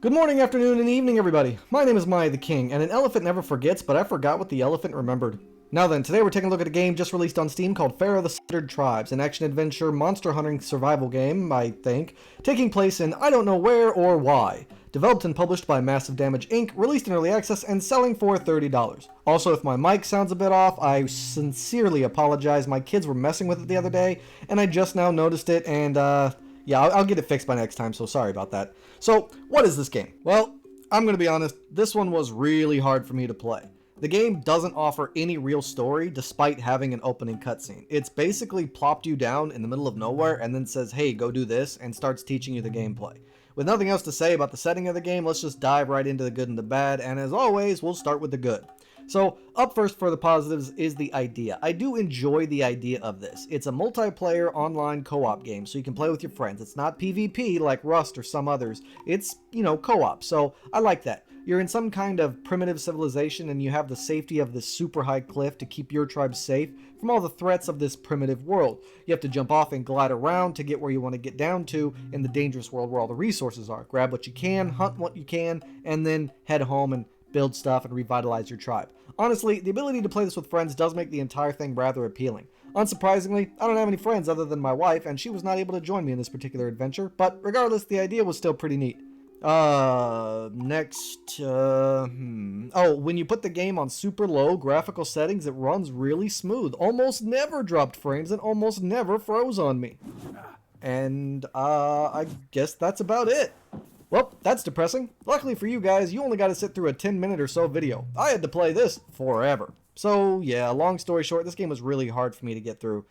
Good morning, afternoon, and evening, everybody. My name is MiAh the King, and an elephant never forgets, but I forgot what the elephant remembered. Now then, today we're taking a look at a game just released on Steam called Fera, the Sundered Tribes, an action-adventure monster hunting survival game, I think, taking place in I don't know where or why. Developed and published by Massive Damage Inc., released in early access, and selling for $30. Also, if my mic sounds a bit off, I sincerely apologize. My kids were messing with it the other day, and I just now noticed it, and yeah, I'll get it fixed by next time, so sorry about that. So, what is this game? Well, I'm going to be honest, this one was really hard for me to play. The game doesn't offer any real story despite having an opening cutscene. It's basically plopped you down in the middle of nowhere and then says, hey, go do this, and starts teaching you the gameplay. With nothing else to say about the setting of the game, let's just dive right into the good and the bad, and as always, we'll start with the good. So, up first for the positives is the idea. I do enjoy the idea of this. It's a multiplayer online co-op game, so you can play with your friends. It's not PvP like Rust or some others. It's, co-op, so I like that. You're in some kind of primitive civilization, and you have the safety of this super high cliff to keep your tribe safe from all the threats of this primitive world. You have to jump off and glide around to get where you want to get down to in the dangerous world where all the resources are. Grab what you can, hunt what you can, and then head home and build stuff and revitalize your tribe. Honestly, the ability to play this with friends does make the entire thing rather appealing. Unsurprisingly, I don't have any friends other than my wife, and she was not able to join me in this particular adventure, but regardless, the idea was still pretty neat. Oh, when you put the game on super low graphical settings, it runs really smooth. Almost never dropped frames and almost never froze on me. And, I guess that's about it. Well, that's depressing. Luckily for you guys, you only got to sit through a 10-minute or so video. I had to play this forever. So, yeah, long story short, this game was really hard for me to get through.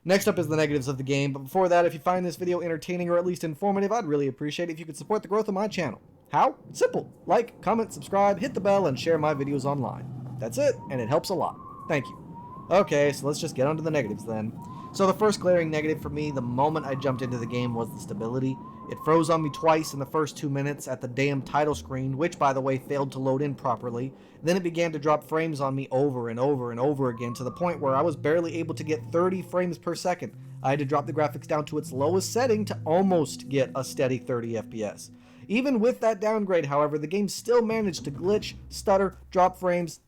Next up is the negatives of the game, but before that, if you find this video entertaining or at least informative, I'd really appreciate it if you could support the growth of my channel. How? Simple. Like, comment, subscribe, hit the bell, and share my videos online. That's it, and it helps a lot. Thank you. Okay, so let's just get on to the negatives then. So the first glaring negative for me the moment I jumped into the game was the stability. It froze on me twice in the first 2 minutes at the damn title screen, which by the way failed to load in properly. Then it began to drop frames on me over and over and over again to the point where I was barely able to get 30 frames per second. I had to drop the graphics down to its lowest setting to almost get a steady 30 FPS. Even with that downgrade, however, the game still managed to glitch, stutter, drop frames,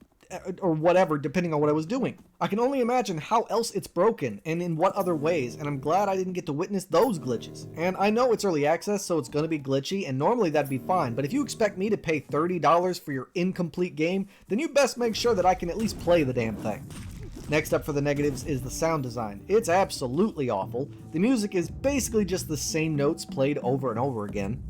or whatever, depending on what I was doing. I can only imagine how else it's broken and in what other ways, and I'm glad I didn't get to witness those glitches. And I know it's early access, so it's gonna be glitchy, and normally that'd be fine, but if you expect me to pay $30 for your incomplete game, then you best make sure that I can at least play the damn thing. Next up for the negatives is the sound design. It's absolutely awful. The music is basically just the same notes played over and over again.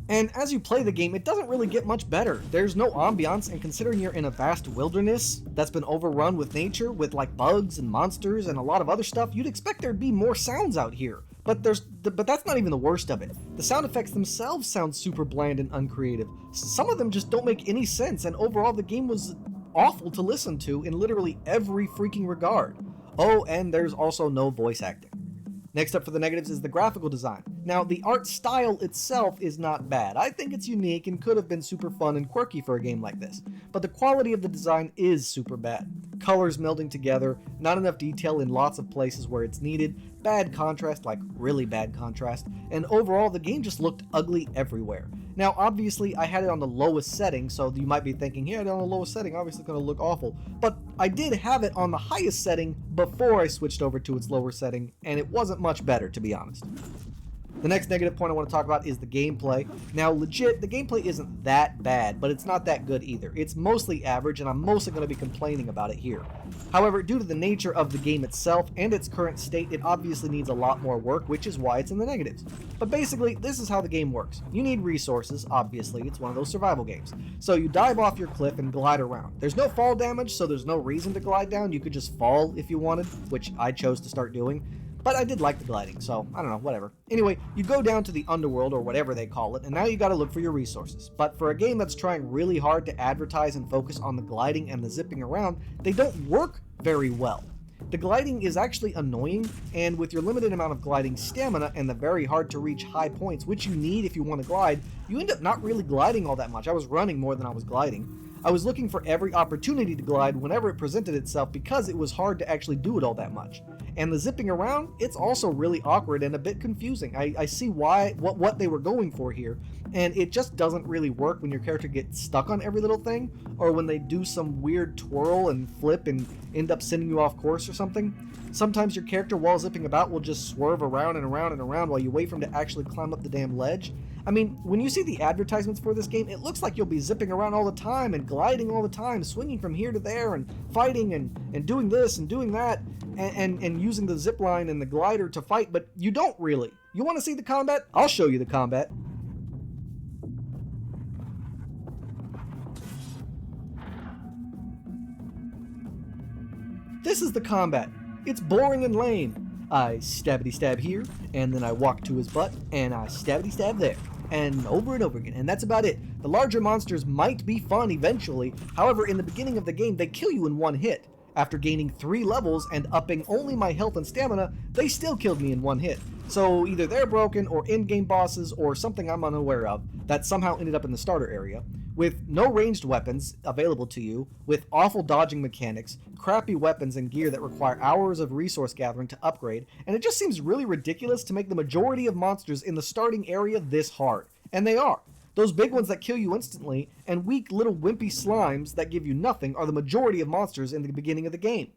And as you play the game, it doesn't really get much better. There's no ambiance, and considering you're in a vast wilderness that's been overrun with nature, with like bugs and monsters and a lot of other stuff, you'd expect there'd be more sounds out here. But that's not even the worst of it. The sound effects themselves sound super bland and uncreative. Some of them just don't make any sense, and overall the game was awful to listen to in literally every freaking regard. Oh, and there's also no voice acting. Next up for the negatives is the graphical design. Now, the art style itself is not bad. I think it's unique and could have been super fun and quirky for a game like this. But the quality of the design is super bad. Colors melding together, not enough detail in lots of places where it's needed, bad contrast, like really bad contrast, and overall the game just looked ugly everywhere. Now, obviously, I had it on the lowest setting, so you might be thinking, yeah, on the lowest setting, obviously it's going to look awful. But I did have it on the highest setting before I switched over to its lower setting, and it wasn't much better, to be honest. The next negative point I want to talk about is the gameplay. Now, legit, the gameplay isn't that bad, but it's not that good either. It's mostly average, and I'm mostly going to be complaining about it here. However, due to the nature of the game itself and its current state, it obviously needs a lot more work, which is why it's in the negatives. But basically, this is how the game works. You need resources, obviously, it's one of those survival games. So you dive off your cliff and glide around. There's no fall damage, so there's no reason to glide down. You could just fall if you wanted, which I chose to start doing. But I did like the gliding, so I don't know, whatever. Anyway, you go down to the underworld, or whatever they call it, and now you gotta look for your resources. But for a game that's trying really hard to advertise and focus on the gliding and the zipping around, they don't work very well. The gliding is actually annoying, and with your limited amount of gliding stamina and the very hard to reach high points, which you need if you want to glide, you end up not really gliding all that much. I was running more than I was gliding. I was looking for every opportunity to glide whenever it presented itself because it was hard to actually do it all that much. And the zipping around, it's also really awkward and a bit confusing. I see what they were going for here, and it just doesn't really work when your character gets stuck on every little thing, or when they do some weird twirl and flip and end up sending you off course or something. Sometimes your character, while zipping about, will just swerve around and around and around while you wait for him to actually climb up the damn ledge. I mean, when you see the advertisements for this game, it looks like you'll be zipping around all the time and gliding all the time, swinging from here to there and fighting and doing this and doing that and using the zip line and the glider to fight, but you don't really. You want to see the combat? I'll show you the combat. This is the combat. It's boring and lame. I stabbity stab here, and then I walk to his butt, and I stabbity stab there, and over again, and that's about it. The larger monsters might be fun eventually, however, in the beginning of the game, they kill you in one hit. After gaining 3 levels and upping only my health and stamina, they still killed me in one hit. So either they're broken, or in-game bosses, or something I'm unaware of, that somehow ended up in the starter area. With no ranged weapons available to you, with awful dodging mechanics, crappy weapons and gear that require hours of resource gathering to upgrade, and it just seems really ridiculous to make the majority of monsters in the starting area this hard. And they are. Those big ones that kill you instantly, and weak little wimpy slimes that give you nothing are the majority of monsters in the beginning of the game.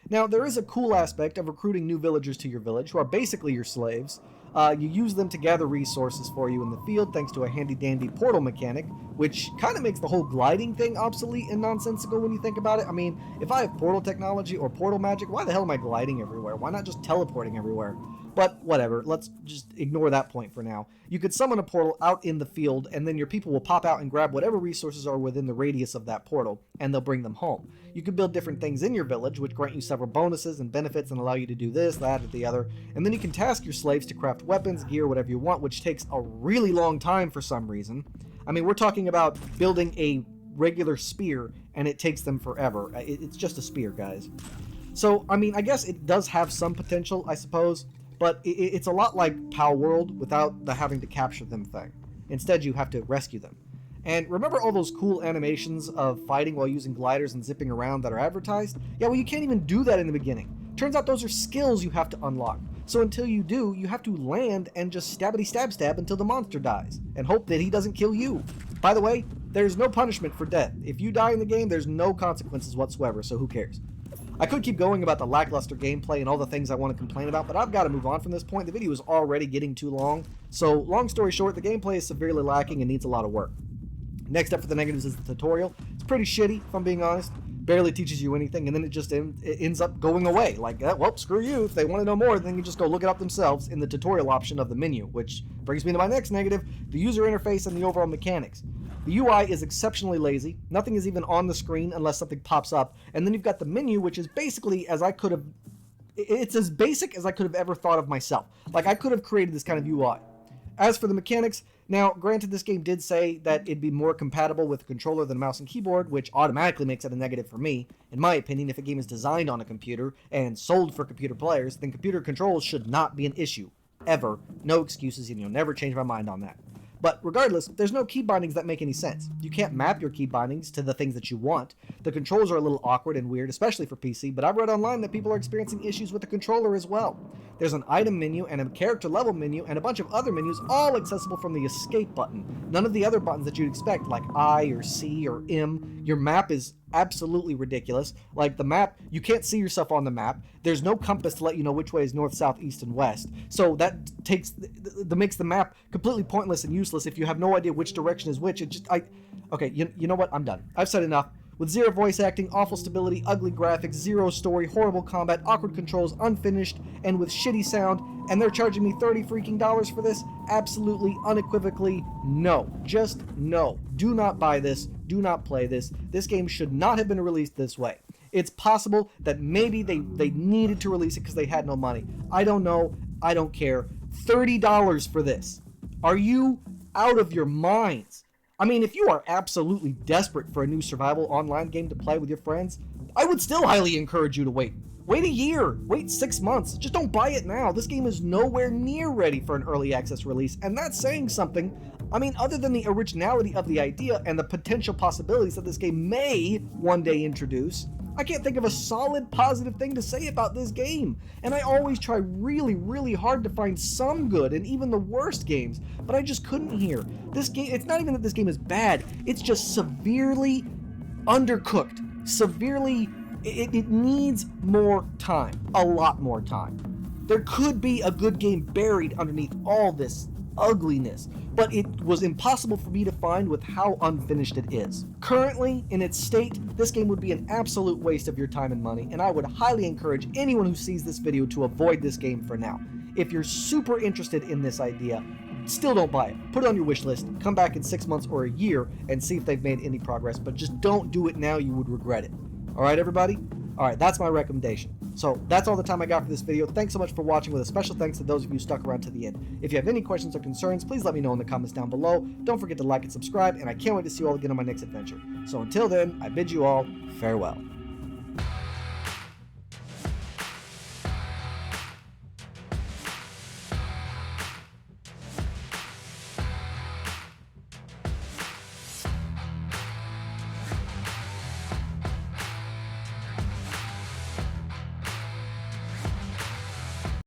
Now, there is a cool aspect of recruiting new villagers to your village, who are basically your slaves. You use them to gather resources for you in the field thanks to a handy-dandy portal mechanic, which kind of makes the whole gliding thing obsolete and nonsensical when you think about it. I mean, if I have portal technology or portal magic, why the hell am I gliding everywhere? Why not just teleporting everywhere? But whatever, let's just ignore that point for now. You could summon a portal out in the field, and then your people will pop out and grab whatever resources are within the radius of that portal, and they'll bring them home. You can build different things in your village, which grant you several bonuses and benefits and allow you to do this, that, or the other, and then you can task your slaves to craft weapons, gear, whatever you want, which takes a really long time for some reason. I mean, we're talking about building a regular spear, and it takes them forever. It's just a spear, guys. So, I mean, I guess it does have some potential, I suppose, but it's a lot like Pal World without the having to capture them thing. Instead, you have to rescue them. And remember all those cool animations of fighting while using gliders and zipping around that are advertised? Yeah, well, you can't even do that in the beginning. Turns out those are skills you have to unlock. So until you do, you have to land and just stabbity stab until the monster dies, and hope that he doesn't kill you. By the way, there's no punishment for death. If you die in the game, there's no consequences whatsoever, so who cares? I could keep going about the lackluster gameplay and all the things I want to complain about, but I've got to move on from this point. The video is already getting too long. So, long story short, the gameplay is severely lacking and needs a lot of work. Next up for the negatives is the tutorial. It's pretty shitty, if I'm being honest. Barely teaches you anything, and then it ends up going away. Like, well, screw you. If they want to know more, then you just go look it up themselves in the tutorial option of the menu, which brings me to my next negative, the user interface and the overall mechanics. The UI is exceptionally lazy. Nothing is even on the screen unless something pops up. And then you've got the menu, which is basically it's as basic as I could have ever thought of myself. Like, I could have created this kind of UI. As for the mechanics, now, granted, this game did say that it'd be more compatible with a controller than a mouse and keyboard, which automatically makes it a negative for me. In my opinion, if a game is designed on a computer and sold for computer players, then computer controls should not be an issue. Ever. No excuses, and you'll never change my mind on that. But regardless, there's no key bindings that make any sense. You can't map your key bindings to the things that you want. The controls are a little awkward and weird, especially for PC, but I've read online that people are experiencing issues with the controller as well. There's an item menu and a character level menu and a bunch of other menus, all accessible from the escape button. None of the other buttons that you'd expect, like I or C or M. Your map is absolutely ridiculous. Like, the map, you can't see yourself on the map. There's no compass to let you know which way is north, south, east, and west. So that makes the map completely pointless and useless if you have no idea which direction is which. Okay, you know what? I'm done. I've said enough. With zero voice acting, awful stability, ugly graphics, zero story, horrible combat, awkward controls, unfinished, and with shitty sound, and they're charging me $30 freaking for this? Absolutely, unequivocally, no. Just no. Do not buy this. Do not play this. This game should not have been released this way. It's possible that maybe they needed to release it because they had no money. I don't know. I don't care. $30 for this. Are you out of your minds? I mean, if you are absolutely desperate for a new survival online game to play with your friends, I would still highly encourage you to wait. Wait a year, wait 6 months, just don't buy it now. This game is nowhere near ready for an early access release, and that's saying something. I mean, other than the originality of the idea and the potential possibilities that this game may one day introduce, I can't think of a solid positive thing to say about this game. And I always try really hard to find some good in even the worst games, but I just couldn't here. This game, it's not even that this game is bad, it's just severely undercooked. It needs more time, a lot more time. There could be a good game buried underneath all this ugliness, but it was impossible for me to find with how unfinished it is. Currently, in its state, this game would be an absolute waste of your time and money, and I would highly encourage anyone who sees this video to avoid this game for now. If you're super interested in this idea, still don't buy it. Put it on your wish list, come back in 6 months or a year and see if they've made any progress, but just don't do it now, you would regret it. Alright everybody? Alright, that's my recommendation. So that's all the time I got for this video. Thanks so much for watching, with a special thanks to those of you who stuck around to the end. If you have any questions or concerns, please let me know in the comments down below. Don't forget to like and subscribe, and I can't wait to see you all again on my next adventure. So until then, I bid you all farewell.